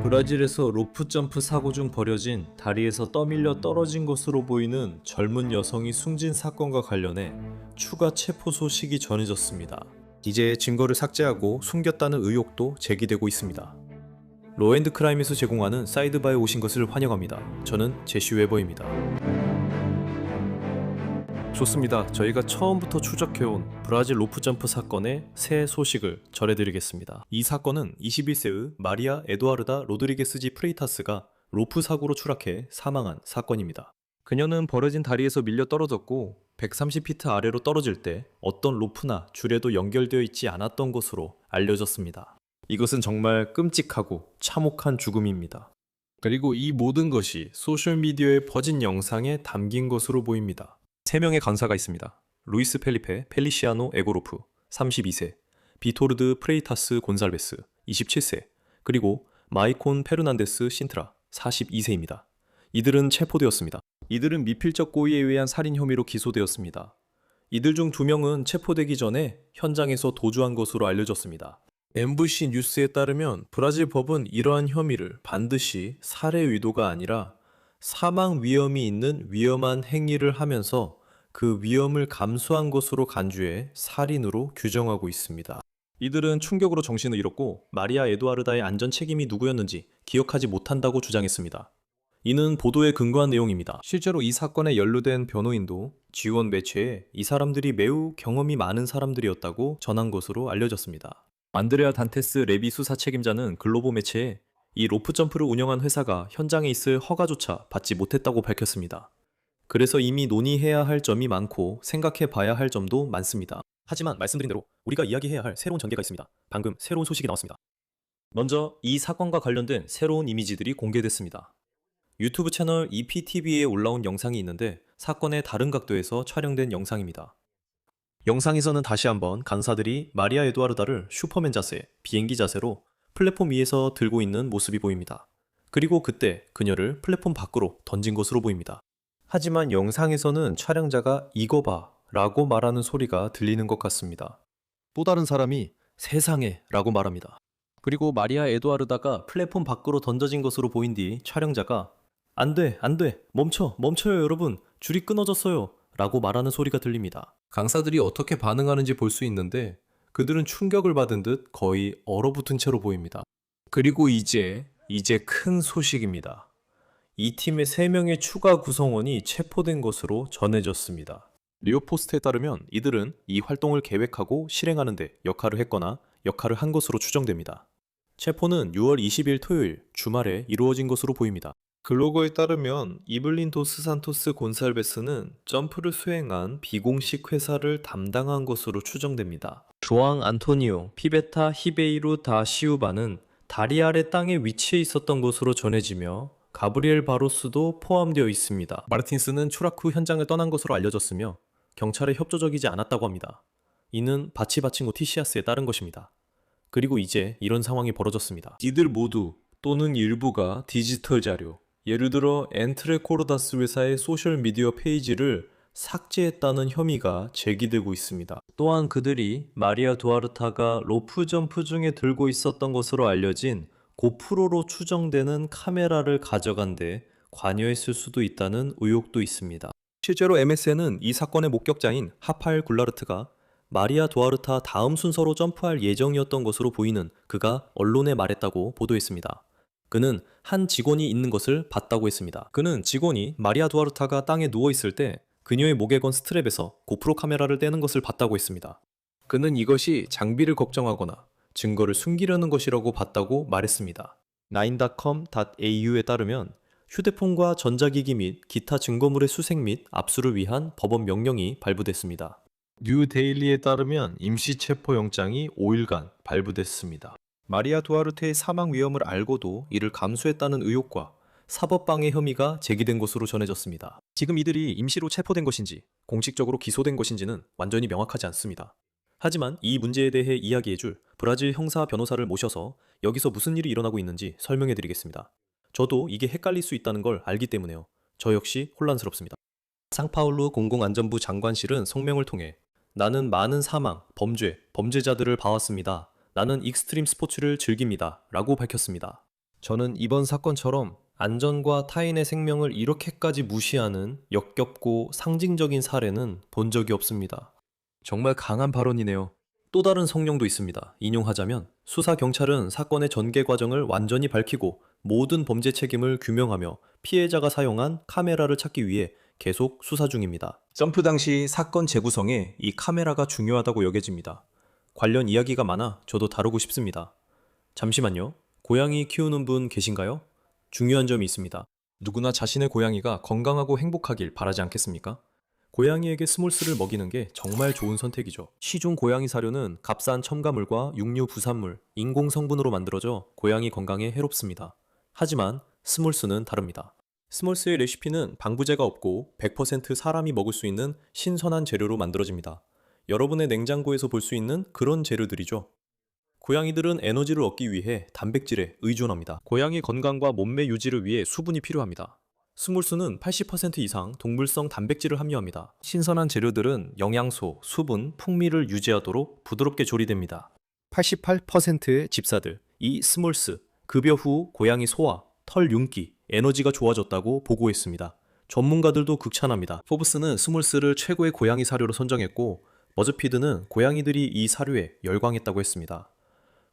브라질에서 로프 점프 사고 중 벌어진 다리에서 떠밀려 떨어진 것으로 보이는 젊은 여성이 숨진 사건과 관련해 추가 체포 소식이 전해졌습니다. 이제 증거를 삭제하고 숨겼다는 의혹도 제기되고 있습니다. 로앤드크라임에서 제공하는 사이드바에 오신 것을 환영합니다. 저는 제시 웨버입니다. 좋습니다. 저희가 처음부터 추적해온 브라질 로프 점프 사건의 새 소식을 전해드리겠습니다. 이 사건은 21세의 마리아 에두아르다 로드리게스지 프레이타스가 로프 사고로 추락해 사망한 사건입니다. 그녀는 벌어진 다리에서 밀려 떨어졌고 130피트 아래로 떨어질 때 어떤 로프나 줄에도 연결되어 있지 않았던 것으로 알려졌습니다. 이것은 정말 끔찍하고 참혹한 죽음입니다. 그리고 이 모든 것이 소셜미디어에 퍼진 영상에 담긴 것으로 보입니다. 3명의 강사가 있습니다. 루이스 펠리페 펠리시아노 에고로프 32세, 비토르드 프레이타스 곤살베스 27세, 그리고 마이콘 페르난데스 신트라 42세입니다. 이들은 체포되었습니다. 이들은 미필적 고의에 의한 살인 혐의로 기소되었습니다. 이들 중 2명은 체포되기 전에 현장에서 도주한 것으로 알려졌습니다. MBC 뉴스에 따르면 브라질 법은 이러한 혐의를 반드시 살해 의도가 아니라 사망 위험이 있는 위험한 행위를 하면서 그 위험을 감수한 것으로 간주해 살인으로 규정하고 있습니다. 이들은 충격으로 정신을 잃었고 마리아 에두아르다의 안전 책임이 누구였는지 기억하지 못한다고 주장했습니다. 이는 보도에 근거한 내용입니다. 실제로 이 사건에 연루된 변호인도 지원 매체에 이 사람들이 매우 경험이 많은 사람들이었다고 전한 것으로 알려졌습니다. 안드레아 단테스 레비 수사 책임자는 글로보 매체에 이 로프 점프를 운영한 회사가 현장에 있을 허가조차 받지 못했다고 밝혔습니다. 그래서 이미 논의해야 할 점이 많고 생각해 봐야 할 점도 많습니다. 하지만 말씀드린 대로 우리가 이야기해야 할 새로운 전개가 있습니다. 방금 새로운 소식이 나왔습니다. 먼저 이 사건과 관련된 새로운 이미지들이 공개됐습니다. 유튜브 채널 EPTV에 올라온 영상이 있는데 사건의 다른 각도에서 촬영된 영상입니다. 영상에서는 다시 한번 간사들이 마리아 에두아르다를 슈퍼맨 자세, 비행기 자세로 플랫폼 위에서 들고 있는 모습이 보입니다. 그리고 그때 그녀를 플랫폼 밖으로 던진 것으로 보입니다. 하지만 영상에서는 촬영자가 이거 봐 라고 말하는 소리가 들리는 것 같습니다. 또 다른 사람이 세상에 라고 말합니다. 그리고 마리아 에두아르다가 플랫폼 밖으로 던져진 것으로 보인 뒤 촬영자가 안 돼, 멈춰요 여러분, 줄이 끊어졌어요 라고 말하는 소리가 들립니다. 강사들이 어떻게 반응하는지 볼 수 있는데 그들은 충격을 받은 듯 거의 얼어붙은 채로 보입니다. 그리고 이제 큰 소식입니다. 이 팀의 3명의 추가 구성원이 체포된 것으로 전해졌습니다. 리오포스트에 따르면 이들은 이 활동을 계획하고 실행하는 데 역할을 했거나 역할을 한 것으로 추정됩니다. 체포는 6월 20일 토요일 주말에 이루어진 것으로 보입니다. 글로거에 따르면 이블린 도스 산토스 곤살베스는 점프를 수행한 비공식 회사를 담당한 것으로 추정됩니다. 조앙 안토니오 피베타 히베이루 다 시우바는 다리 아래 땅에 위치해 있었던 것으로 전해지며 가브리엘 바로스도 포함되어 있습니다. 마르틴스는 추락 후 현장을 떠난 것으로 알려졌으며 경찰에 협조적이지 않았다고 합니다. 이는 바치바칭고 티시아스에 따른 것입니다. 그리고 이제 이런 상황이 벌어졌습니다. 이들 모두 또는 일부가 디지털 자료, 예를 들어 엔트레코르다스 회사의 소셜미디어 페이지를 삭제했다는 혐의가 제기되고 있습니다. 또한 그들이 마리아 두아르타가 로프 점프 중에 들고 있었던 것으로 알려진 고프로로 추정되는 카메라를 가져간 데 관여했을 수도 있다는 의혹도 있습니다. 실제로 MSN은 이 사건의 목격자인 하팔 굴라르트가 마리아 두아르타 다음 순서로 점프할 예정이었던 것으로 보이는 그가 언론에 말했다고 보도했습니다. 그는 한 직원이 있는 것을 봤다고 했습니다. 그는 직원이 마리아 두아르타가 땅에 누워있을 때 그녀의 목에 건 스트랩에서 고프로 카메라를 떼는 것을 봤다고 했습니다. 그는 이것이 장비를 걱정하거나 증거를 숨기려는 것이라고 봤다고 말했습니다. 9.com.au에 따르면 휴대폰과 전자기기 및 기타 증거물의 수색 및 압수를 위한 법원 명령이 발부됐습니다. 뉴데일리에 따르면 임시 체포영장이 5일간 발부됐습니다. 마리아 두아르테의 사망 위험을 알고도 이를 감수했다는 의혹과 사법방해 혐의가 제기된 것으로 전해졌습니다. 지금 이들이 임시로 체포된 것인지 공식적으로 기소된 것인지는 완전히 명확하지 않습니다. 하지만 이 문제에 대해 이야기해줄 브라질 형사 변호사를 모셔서 여기서 무슨 일이 일어나고 있는지 설명해드리겠습니다. 저도 이게 헷갈릴 수 있다는 걸 알기 때문에요. 저 역시 혼란스럽습니다. 상파울루 공공안전부 장관실은 성명을 통해 나는 많은 사망, 범죄, 범죄자들을 봐왔습니다. 나는 익스트림 스포츠를 즐깁니다. 라고 밝혔습니다. 저는 이번 사건처럼 안전과 타인의 생명을 이렇게까지 무시하는 역겹고 상징적인 사례는 본 적이 없습니다. 정말 강한 발언이네요. 또 다른 성명도 있습니다. 인용하자면 수사 경찰은 사건의 전개 과정을 완전히 밝히고 모든 범죄 책임을 규명하며 피해자가 사용한 카메라를 찾기 위해 계속 수사 중입니다. 점프 당시 사건 재구성에 이 카메라가 중요하다고 여겨집니다. 관련 이야기가 많아 저도 다루고 싶습니다. 잠시만요. 고양이 키우는 분 계신가요? 중요한 점이 있습니다. 누구나 자신의 고양이가 건강하고 행복하길 바라지 않겠습니까? 고양이에게 스몰스를 먹이는 게 정말 좋은 선택이죠. 시중 고양이 사료는 값싼 첨가물과 육류 부산물, 인공 성분으로 만들어져 고양이 건강에 해롭습니다. 하지만 스몰스는 다릅니다. 스몰스의 레시피는 방부제가 없고 100% 사람이 먹을 수 있는 신선한 재료로 만들어집니다. 여러분의 냉장고에서 볼 수 있는 그런 재료들이죠. 고양이들은 에너지를 얻기 위해 단백질에 의존합니다. 고양이 건강과 몸매 유지를 위해 수분이 필요합니다. 스몰스는 80% 이상 동물성 단백질을 함유합니다. 신선한 재료들은 영양소, 수분, 풍미를 유지하도록 부드럽게 조리됩니다. 88%의 집사들, 이 스몰스, 급여 후 고양이 소화, 털 윤기, 에너지가 좋아졌다고 보고했습니다. 전문가들도 극찬합니다. 포브스는 스몰스를 최고의 고양이 사료로 선정했고 버즈피드는 고양이들이 이 사료에 열광했다고 했습니다.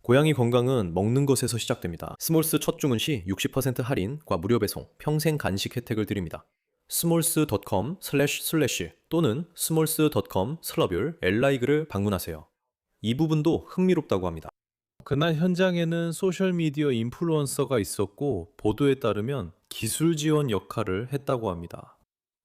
고양이 건강은 먹는 것에서 시작됩니다. 스몰스 첫 주문 시 60% 할인과 무료 배송, 평생 간식 혜택을 드립니다. smolls.com/ 또는 smolls.com/LIG를 방문하세요. 이 부분도 흥미롭다고 합니다. 그날 현장에는 소셜미디어 인플루언서가 있었고 보도에 따르면 기술 지원 역할을 했다고 합니다.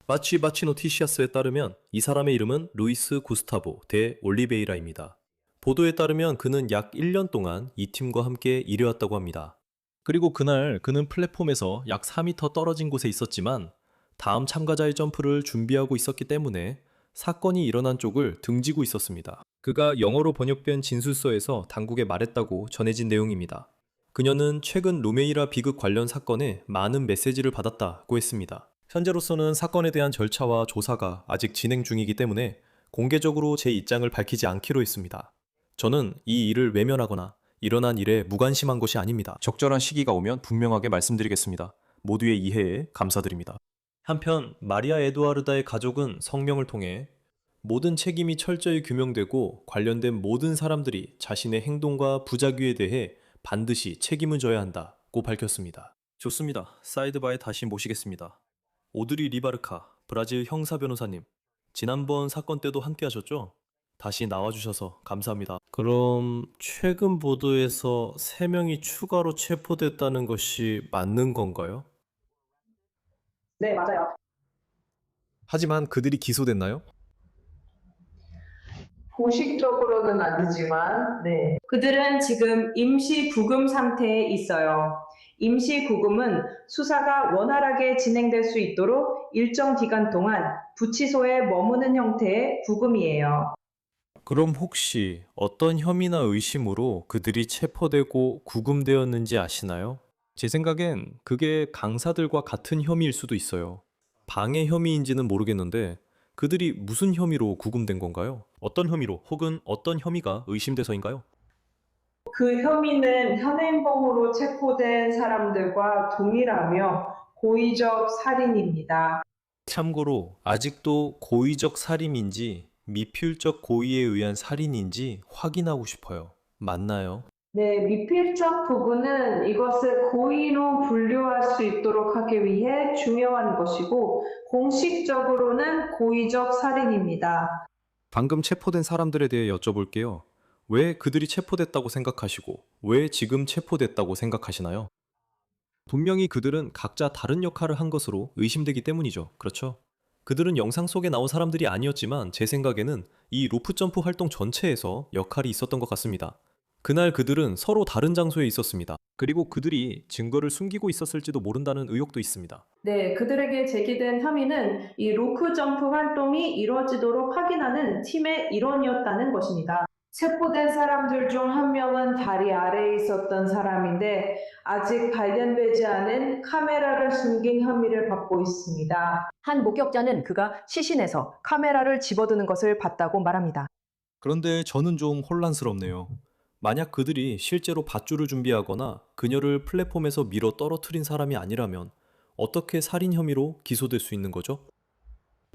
마치 노티시아스에 따르면 이 사람의 이름은 루이스 구스타보 데 올리베이라입니다. 보도에 따르면 그는 약 1년 동안 이 팀과 함께 일해왔다고 합니다. 그리고 그날 그는 플랫폼에서 약 4m 떨어진 곳에 있었지만 다음 참가자의 점프를 준비하고 있었기 때문에 사건이 일어난 쪽을 등지고 있었습니다. 그가 영어로 번역된 진술서에서 당국에 말했다고 전해진 내용입니다. 그녀는 최근 루메이라 비극 관련 사건에 많은 메시지를 받았다고 했습니다. 현재로서는 사건에 대한 절차와 조사가 아직 진행 중이기 때문에 공개적으로 제 입장을 밝히지 않기로 했습니다. 저는 이 일을 외면하거나 일어난 일에 무관심한 것이 아닙니다. 적절한 시기가 오면 분명하게 말씀드리겠습니다. 모두의 이해에 감사드립니다. 한편 마리아 에두아르다의 가족은 성명을 통해 모든 책임이 철저히 규명되고 관련된 모든 사람들이 자신의 행동과 부작위에 대해 반드시 책임을 져야 한다고 밝혔습니다. 좋습니다. 사이드바에 다시 모시겠습니다. 오드리 리바르카, 브라질 형사 변호사님. 지난번 사건 때도 함께 하셨죠? 다시 나와주셔서 감사합니다. 그럼 최근 보도에서 3명이 추가로 체포됐다는 것이 맞는 건가요? 네, 맞아요. 하지만 그들이 기소됐나요? 공식적으로는 아니지만, 네. 그들은 지금 임시 구금 상태에 있어요. 임시 구금은 수사가 원활하게 진행될 수 있도록 일정 기간 동안 구치소에 머무는 형태의 구금이에요. 그럼 혹시 어떤 혐의나 의심으로 그들이 체포되고 구금되었는지 아시나요? 제 생각엔 그게 강사들과 같은 혐의일 수도 있어요. 방해 혐의인지는 모르겠는데 그들이 무슨 혐의로 구금된 건가요? 어떤 혐의로 혹은 어떤 혐의가 의심돼서인가요? 그 혐의는 현행범으로 체포된 사람들과 동일하며 고의적 살인입니다. 참고로 아직도 고의적 살인인지 미필적 고의에 의한 살인인지 확인하고 싶어요. 맞나요? 네, 미필적 부분은 이것을 고의로 분류할 수 있도록 하기 위해 중요한 것이고, 공식적으로는 고의적 살인입니다. 방금 체포된 사람들에 대해 여쭤볼게요. 왜 그들이 체포됐다고 생각하시고, 왜 지금 체포됐다고 생각하시나요? 분명히 그들은 각자 다른 역할을 한 것으로 의심되기 때문이죠. 그렇죠? 그들은 영상 속에 나온 사람들이 아니었지만 제 생각에는 이 로프 점프 활동 전체에서 역할이 있었던 것 같습니다. 그날 그들은 서로 다른 장소에 있었습니다. 그리고 그들이 증거를 숨기고 있었을지도 모른다는 의혹도 있습니다. 네, 그들에게 제기된 혐의는 이 로크 점프 활동이 이루어지도록 확인하는 팀의 일원이었다는 것입니다. 체포된 사람들 중 한 명은 다리 아래에 있었던 사람인데 아직 발견되지 않은 카메라를 숨긴 혐의를 받고 있습니다. 한 목격자는 그가 시신에서 카메라를 집어드는 것을 봤다고 말합니다. 그런데 저는 좀 혼란스럽네요. 만약 그들이 실제로 밧줄을 준비하거나 그녀를 플랫폼에서 밀어 떨어뜨린 사람이 아니라면 어떻게 살인 혐의로 기소될 수 있는 거죠?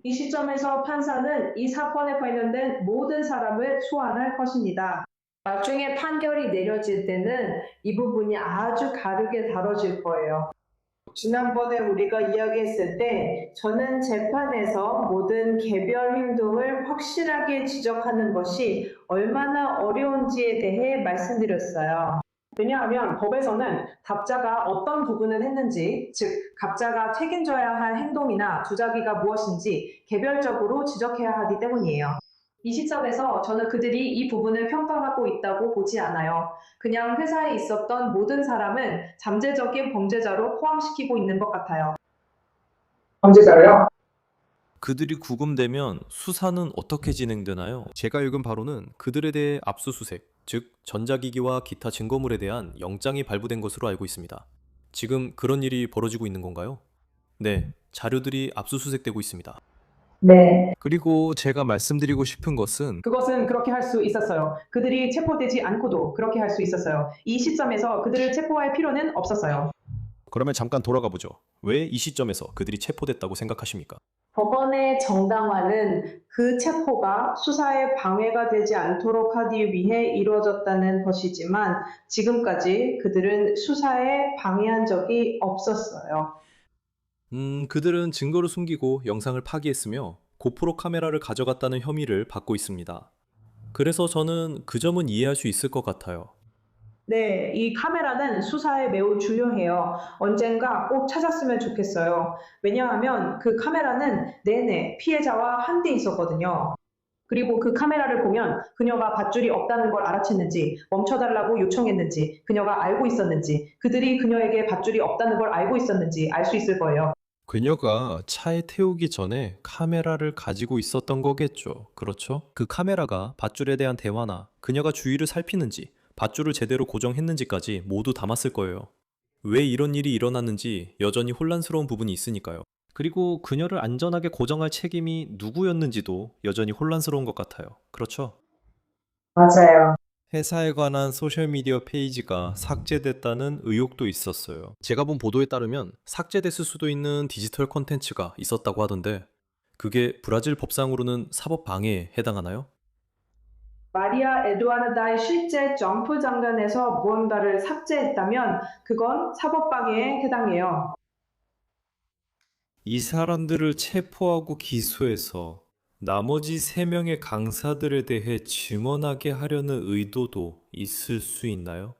이 시점에서 판사는 이 사건에 관련된 모든 사람을 소환할 것입니다. 나중에 판결이 내려질 때는 이 부분이 아주 다르게 다뤄질 거예요. 지난번에 우리가 이야기했을 때 저는 재판에서 모든 개별 행동을 확실하게 지적하는 것이 얼마나 어려운지에 대해 말씀드렸어요. 왜냐하면 법에서는 갑자가 어떤 부분을 했는지, 즉 갑자가 책임져야 할 행동이나 주작이가 무엇인지 개별적으로 지적해야 하기 때문이에요. 이 시점에서 저는 그들이 이 부분을 평가하고 있다고 보지 않아요. 그냥 회사에 있었던 모든 사람을 잠재적인 범죄자로 포함시키고 있는 것 같아요. 범죄자로요? 그들이 구금되면 수사는 어떻게 진행되나요? 제가 읽은 바로는 그들에 대해 압수수색, 즉 전자기기와 기타 증거물에 대한 영장이 발부된 것으로 알고 있습니다. 지금 그런 일이 벌어지고 있는 건가요? 네, 자료들이 압수수색되고 있습니다. 네. 그리고 제가 말씀드리고 싶은 것은 그것은 그렇게 할 수 있었어요. 그들이 체포되지 않고도 그렇게 할 수 있었어요. 이 시점에서 그들을 체포할 필요는 없었어요. 그러면 잠깐 돌아가 보죠. 왜 이 시점에서 그들이 체포됐다고 생각하십니까? 법원의 정당화는 그 체포가 수사에 방해가 되지 않도록 하기 위해 이루어졌다는 것이지만 지금까지 그들은 수사에 방해한 적이 없었어요. 그들은 증거를 숨기고 영상을 파기했으며 고프로 카메라를 가져갔다는 혐의를 받고 있습니다. 그래서 저는 그 점은 이해할 수 있을 것 같아요. 네, 이 카메라는 수사에 매우 중요해요. 언젠가 꼭 찾았으면 좋겠어요. 왜냐하면 그 카메라는 내내 피해자와 한데 있었거든요. 그리고 그 카메라를 보면 그녀가 밧줄이 없다는 걸 알아챘는지, 멈춰달라고 요청했는지, 그녀가 알고 있었는지, 그들이 그녀에게 밧줄이 없다는 걸 알고 있었는지 알 수 있을 거예요. 그녀가 차에 태우기 전에 카메라를 가지고 있었던 거겠죠. 그렇죠? 그 카메라가 밧줄에 대한 대화나 그녀가 주위를 살피는지, 밧줄을 제대로 고정했는지까지 모두 담았을 거예요. 왜 이런 일이 일어났는지 여전히 혼란스러운 부분이 있으니까요. 그리고 그녀를 안전하게 고정할 책임이 누구였는지도 여전히 혼란스러운 것 같아요. 그렇죠? 맞아요. 회사에 관한 소셜미디어 페이지가 삭제됐다는 의혹도 있었어요. 제가 본 보도에 따르면 삭제됐을 수도 있는 디지털 콘텐츠가 있었다고 하던데 그게 브라질 법상으로는 사법 방해에 해당하나요? 마리아 에두아르다의 실제 점프 장면에서 무언가를 삭제했다면 그건 사법방해에 해당해요. 이 사람들을 체포하고 기소해서 나머지 3명의 강사들에 대해 증언하게 하려는 의도도 있을 수 있나요?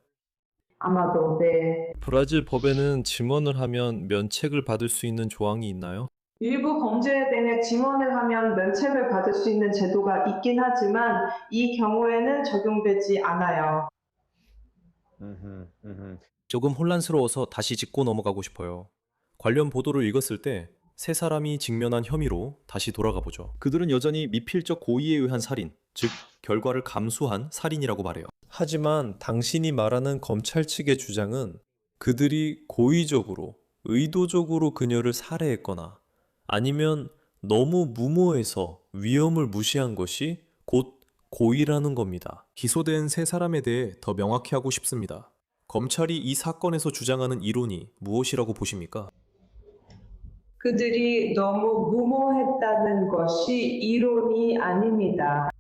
아마도 네. 브라질 법에는 증언을 하면 면책을 받을 수 있는 조항이 있나요? 일부 범죄에 대해 증언을 하면 면책을 받을 수 있는 제도가 있긴 하지만 이 경우에는 적용되지 않아요. 조금 혼란스러워서 다시 짚고 넘어가고 싶어요. 관련 보도를 읽었을 때 세 사람이 직면한 혐의로 다시 돌아가 보죠. 그들은 여전히 미필적 고의에 의한 살인, 즉 결과를 감수한 살인이라고 말해요. 하지만 당신이 말하는 검찰 측의 주장은 그들이 고의적으로, 의도적으로 그녀를 살해했거나 아니면 너무 무모해서 위험을 무시한 것이 곧 고의라는 겁니다. 기소된 세 사람에 대해 더 명확히 하고 싶습니다. 검찰이 이 사건에서 주장하는 이론이 무엇이라고 보십니까? 그들이 너무 무모했다는 것이 이론이 아닙니다.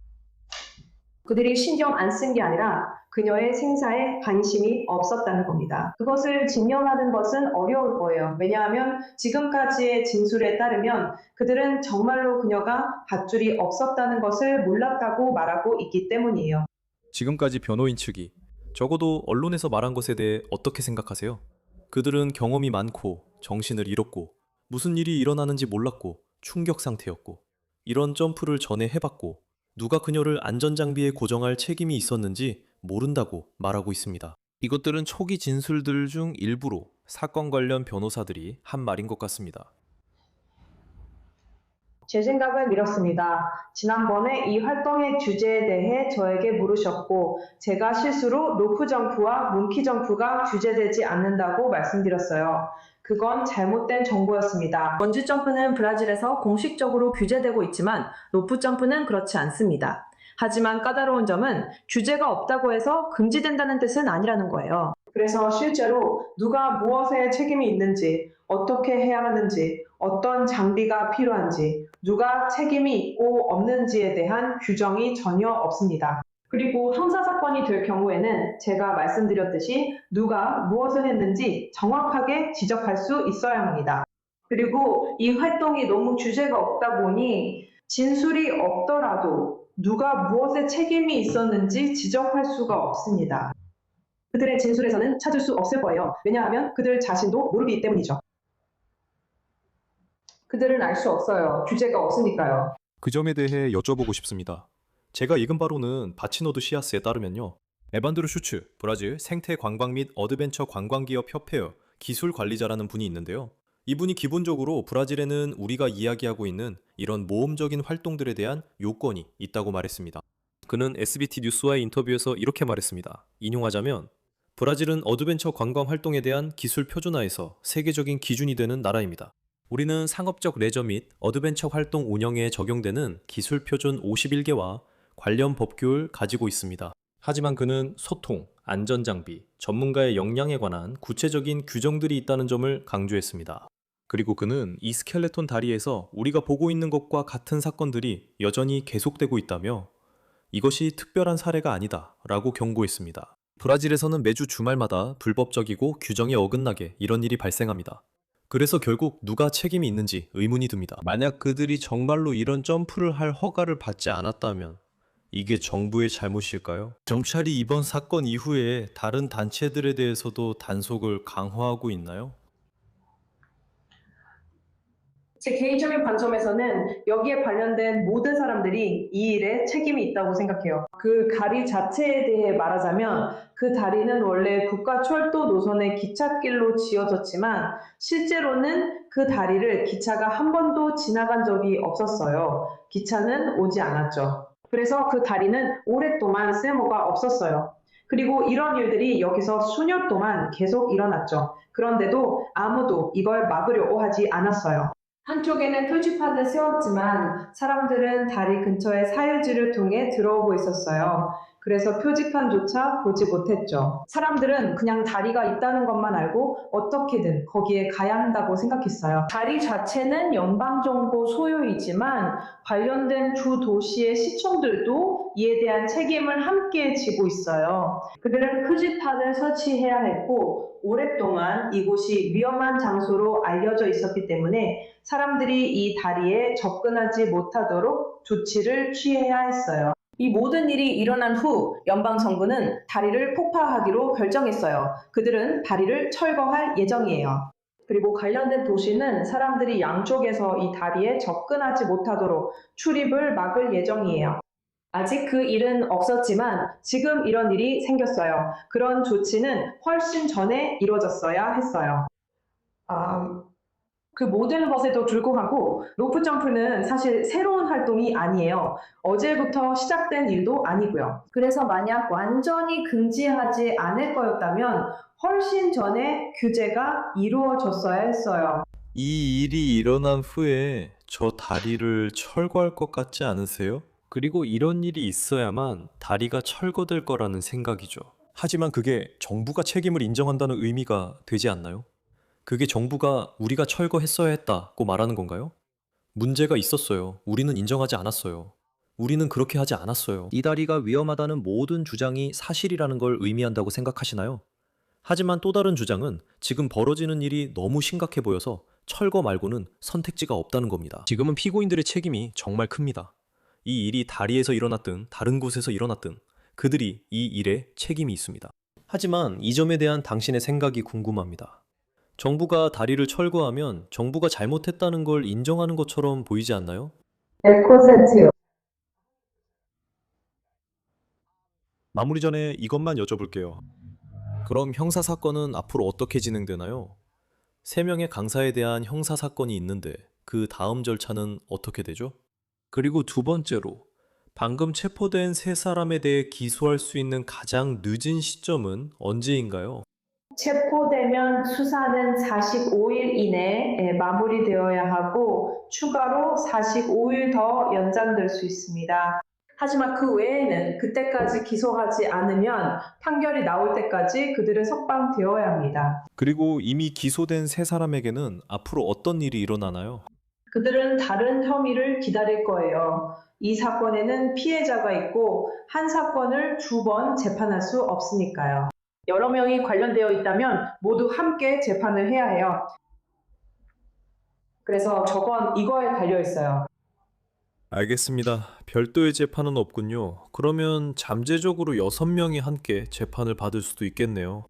그들이 신경 안 쓴 게 아니라 그녀의 생사에 관심이 없었다는 겁니다. 그것을 증명하는 것은 어려울 거예요. 왜냐하면 지금까지의 진술에 따르면 그들은 정말로 그녀가 밧줄이 없었다는 것을 몰랐다고 말하고 있기 때문이에요. 지금까지 변호인 측이 적어도 언론에서 말한 것에 대해 어떻게 생각하세요? 그들은 경험이 많고 정신을 잃었고 무슨 일이 일어나는지 몰랐고 충격 상태였고 이런 점프를 전에 해봤고 누가 그녀를 안전장비에 고정할 책임이 있었는지 모른다고 말하고 있습니다. 이것들은 초기 진술들 중 일부로 사건 관련 변호사들이 한 말인 것 같습니다. 제 생각은 이렇습니다. 지난번에 이 활동의 주제에 대해 저에게 물으셨고 제가 실수로 로프 점프와 문키 점프가 규제되지 않는다고 말씀드렸어요. 그건 잘못된 정보였습니다. 번지 점프는 브라질에서 공식적으로 규제되고 있지만 로프 점프는 그렇지 않습니다. 하지만 까다로운 점은 규제가 없다고 해서 금지된다는 뜻은 아니라는 거예요. 그래서 실제로 누가 무엇에 책임이 있는지, 어떻게 해야 하는지, 어떤 장비가 필요한지, 누가 책임이 있고 없는지에 대한 규정이 전혀 없습니다. 그리고 형사사건이 될 경우에는 제가 말씀드렸듯이 누가 무엇을 했는지 정확하게 지적할 수 있어야 합니다. 그리고 이 활동이 너무 규제가 없다 보니 진술이 없더라도 누가 무엇에 책임이 있었는지 지적할 수가 없습니다. 그들의 진술에서는 찾을 수 없을 거예요. 왜냐하면 그들 자신도 모르기 때문이죠. 그들은 알 수 없어요. 규제가 없으니까요. 그 점에 대해 여쭤보고 싶습니다. 제가 읽은 바로는 바치노드 시아스에 따르면요. 에반드루 슈츠, 브라질 생태 관광 및 어드벤처 관광기업 협회의 기술 관리자라는 분이 있는데요. 이분이 기본적으로 브라질에는 우리가 이야기하고 있는 이런 모험적인 활동들에 대한 요건이 있다고 말했습니다. 그는 SBT 뉴스와의 인터뷰에서 이렇게 말했습니다. 인용하자면 브라질은 어드벤처 관광 활동에 대한 기술 표준화에서 세계적인 기준이 되는 나라입니다. 우리는 상업적 레저 및 어드벤처 활동 운영에 적용되는 기술 표준 51개와 관련 법규를 가지고 있습니다. 하지만 그는 소통, 안전장비, 전문가의 역량에 관한 구체적인 규정들이 있다는 점을 강조했습니다. 그리고 그는 이 스켈레톤 다리에서 우리가 보고 있는 것과 같은 사건들이 여전히 계속되고 있다며 이것이 특별한 사례가 아니다 라고 경고했습니다. 브라질에서는 매주 주말마다 불법적이고 규정에 어긋나게 이런 일이 발생합니다. 그래서 결국 누가 책임이 있는지 의문이 듭니다. 만약 그들이 정말로 이런 점프를 할 허가를 받지 않았다면 이게 정부의 잘못일까요? 경찰이 이번 사건 이후에 다른 단체들에 대해서도 단속을 강화하고 있나요? 제 개인적인 관점에서는 여기에 관련된 모든 사람들이 이 일에 책임이 있다고 생각해요. 그 다리 자체에 대해 말하자면 그 다리는 원래 국가철도 노선의 기찻길로 지어졌지만 실제로는 그 다리를 기차가 한 번도 지나간 적이 없었어요. 기차는 오지 않았죠. 그래서 그 다리는 오랫동안 쓸모가 없었어요. 그리고 이런 일들이 여기서 수년 동안 계속 일어났죠. 그런데도 아무도 이걸 막으려고 하지 않았어요. 한쪽에는 표지판을 세웠지만 사람들은 다리 근처에 사유지를 통해 들어오고 있었어요. 그래서 표지판조차 보지 못했죠. 사람들은 그냥 다리가 있다는 것만 알고 어떻게든 거기에 가야 한다고 생각했어요. 다리 자체는 연방정부 소유이지만 관련된 주 도시의 시청들도 이에 대한 책임을 함께 지고 있어요. 그들은 표지판을 설치해야 했고 오랫동안 이곳이 위험한 장소로 알려져 있었기 때문에 사람들이 이 다리에 접근하지 못하도록 조치를 취해야 했어요. 이 모든 일이 일어난 후 연방정부는 다리를 폭파하기로 결정했어요. 그들은 다리를 철거할 예정이에요. 그리고 관련된 도시는 사람들이 양쪽에서 이 다리에 접근하지 못하도록 출입을 막을 예정이에요. 아직 그 일은 없었지만 지금 이런 일이 생겼어요. 그런 조치는 훨씬 전에 이루어졌어야 했어요. 그 모든 것에도 불구하고 로프 점프는 사실 새로운 활동이 아니에요. 어제부터 시작된 일도 아니고요. 그래서 만약 완전히 금지하지 않을 거였다면 훨씬 전에 규제가 이루어졌어야 했어요. 이 일이 일어난 후에 저 다리를 철거할 것 같지 않으세요? 그리고 이런 일이 있어야만 다리가 철거될 거라는 생각이죠. 하지만 그게 정부가 책임을 인정한다는 의미가 되지 않나요? 그게 정부가 우리가 철거했어야 했다고 말하는 건가요? 문제가 있었어요. 우리는 인정하지 않았어요. 우리는 그렇게 하지 않았어요. 이 다리가 위험하다는 모든 주장이 사실이라는 걸 의미한다고 생각하시나요? 하지만 또 다른 주장은 지금 벌어지는 일이 너무 심각해 보여서 철거 말고는 선택지가 없다는 겁니다. 지금은 피고인들의 책임이 정말 큽니다. 이 일이 다리에서 일어났든 다른 곳에서 일어났든 그들이 이 일에 책임이 있습니다. 하지만 이 점에 대한 당신의 생각이 궁금합니다. 정부가 다리를 철거하면 정부가 잘못했다는 걸 인정하는 것처럼 보이지 않나요? 100%요. 마무리 전에 이것만 여쭤볼게요. 그럼 형사사건은 앞으로 어떻게 진행되나요? 3명의 강사에 대한 형사사건이 있는데 그 다음 절차는 어떻게 되죠? 그리고 두 번째로 방금 체포된 3사람에 대해 기소할 수 있는 가장 늦은 시점은 언제인가요? 체포되면 수사는 45일 이내에 마무리되어야 하고 추가로 45일 더 연장될 수 있습니다. 하지만 그 외에는 그때까지 기소하지 않으면 판결이 나올 때까지 그들은 석방되어야 합니다. 그리고 이미 기소된 세 사람에게는 앞으로 어떤 일이 일어나나요? 그들은 다른 혐의를 기다릴 거예요. 이 사건에는 피해자가 있고 한 사건을 두 번 재판할 수 없으니까요. 여러 명이 관련되어 있다면 모두 함께 재판을 해야 해요. 그래서 저건 이거에 달려 있어요. 알겠습니다. 별도의 재판은 없군요. 그러면 잠재적으로 6명이 함께 재판을 받을 수도 있겠네요.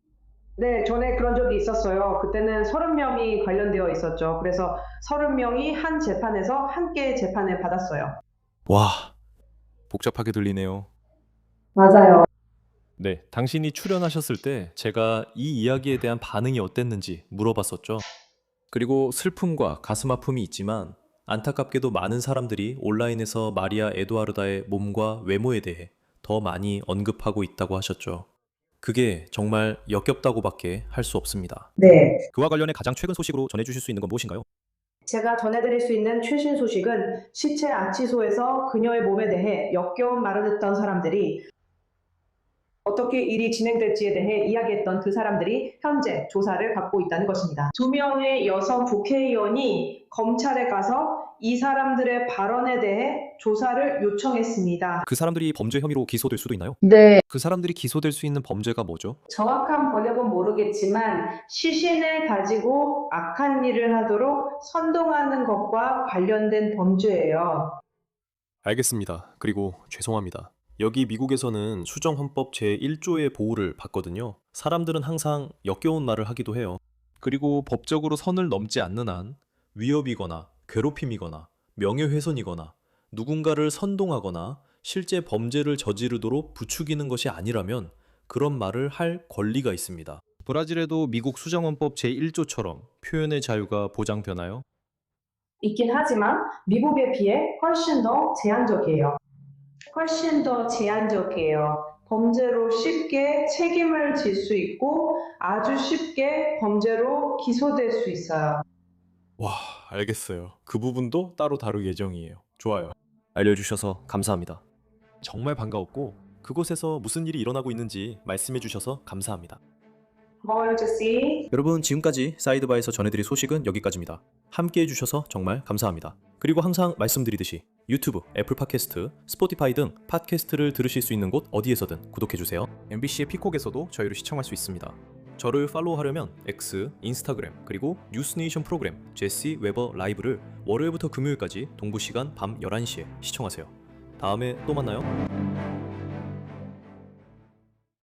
네, 전에 그런 적이 있었어요. 그때는 30명이 관련되어 있었죠. 그래서 30명이 한 재판에서 함께 재판을 받았어요. 와, 복잡하게 들리네요. 맞아요. 네, 당신이 출연하셨을 때 제가 이 이야기에 대한 반응이 어땠는지 물어봤었죠. 그리고 슬픔과 가슴 아픔이 있지만 안타깝게도 많은 사람들이 온라인에서 마리아 에두아르다의 몸과 외모에 대해 더 많이 언급하고 있다고 하셨죠. 그게 정말 역겹다고밖에 할 수 없습니다. 네. 그와 관련해 가장 최근 소식으로 전해주실 수 있는 건 무엇인가요? 제가 전해드릴 수 있는 최신 소식은 시체 안치소에서 그녀의 몸에 대해 역겨운 말을 했던 사람들이 어떻게 일이 진행될지에 대해 이야기했던 그 사람들이 현재 조사를 받고 있다는 것입니다. 2명의 여성 국회의원이 검찰에 가서 이 사람들의 발언에 대해 조사를 요청했습니다. 그 사람들이 범죄 혐의로 기소될 수도 있나요? 네. 그 사람들이 기소될 수 있는 범죄가 뭐죠? 정확한 번역은 모르겠지만 시신을 가지고 악한 일을 하도록 선동하는 것과 관련된 범죄예요. 알겠습니다. 그리고 죄송합니다. 여기 미국에서는 수정헌법 제1조의 보호를 받거든요. 사람들은 항상 역겨운 말을 하기도 해요. 그리고 법적으로 선을 넘지 않는 한 위협이거나 괴롭힘이거나 명예훼손이거나 누군가를 선동하거나 실제 범죄를 저지르도록 부추기는 것이 아니라면 그런 말을 할 권리가 있습니다. 브라질에도 미국 수정헌법 제1조처럼 표현의 자유가 보장되나요? 있긴 하지만 미국에 비해 훨씬 더 제한적이에요. 훨씬 더 제한적이에요. 범죄로 쉽게 책임을 질 수 있고 아주 쉽게 범죄로 기소될 수 있어요. 와, 알겠어요. 그 부분도 따로 다룰 예정이에요. 좋아요. 알려주셔서 감사합니다. 정말 반가웠고 그곳에서 무슨 일이 일어나고 있는지 말씀해주셔서 감사합니다. 고마워요, 제시. 여러분, 지금까지 사이드바에서 전해드릴 소식은 여기까지입니다. 함께 해주셔서 정말 감사합니다. 그리고 항상 말씀드리듯이 유튜브, 애플 팟캐스트, 스포티파이 등 팟캐스트를 들으실 수 있는 곳 어디에서든 구독해주세요. MBC의 피콕에서도 저희를 시청할 수 있습니다. 저를 팔로우하려면 X, 인스타그램, 그리고 뉴스네이션 프로그램 제시 웨버 라이브를 월요일부터 금요일까지 동부 시간 밤 11시에 시청하세요. 다음에 또 만나요.